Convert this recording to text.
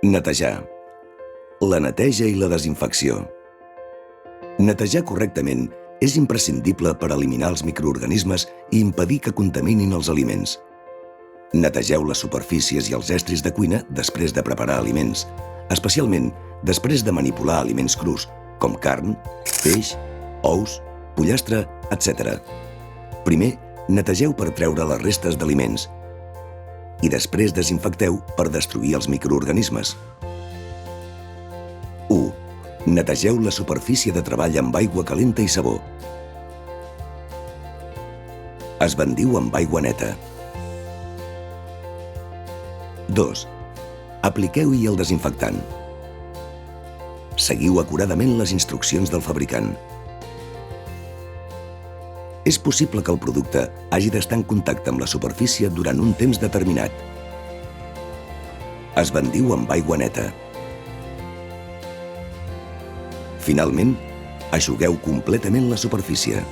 Netejar. La neteja i la desinfecció. Netejar correctament és imprescindible per eliminar els microorganismes i impedir que contaminin els aliments. Netegeu les superfícies i els estris de cuina després de preparar aliments, especialment després de manipular aliments crus, com carn, peix, ous, pollastre, etc. Primer, netegeu per treure les restes d'aliments i després desinfecteu per destruir els microorganismes. 1. Netegeu la superfície de treball amb aigua calenta i sabó. Esbandiu amb aigua neta. 2. Apliqueu-hi el desinfectant. Seguiu acuradament les instruccions del fabricant. És possible que el producte hagi d'estar en contacte amb la superfície durant un temps determinat. Esbandiu amb aigua neta. Finalment, eixugueu completament la superfície.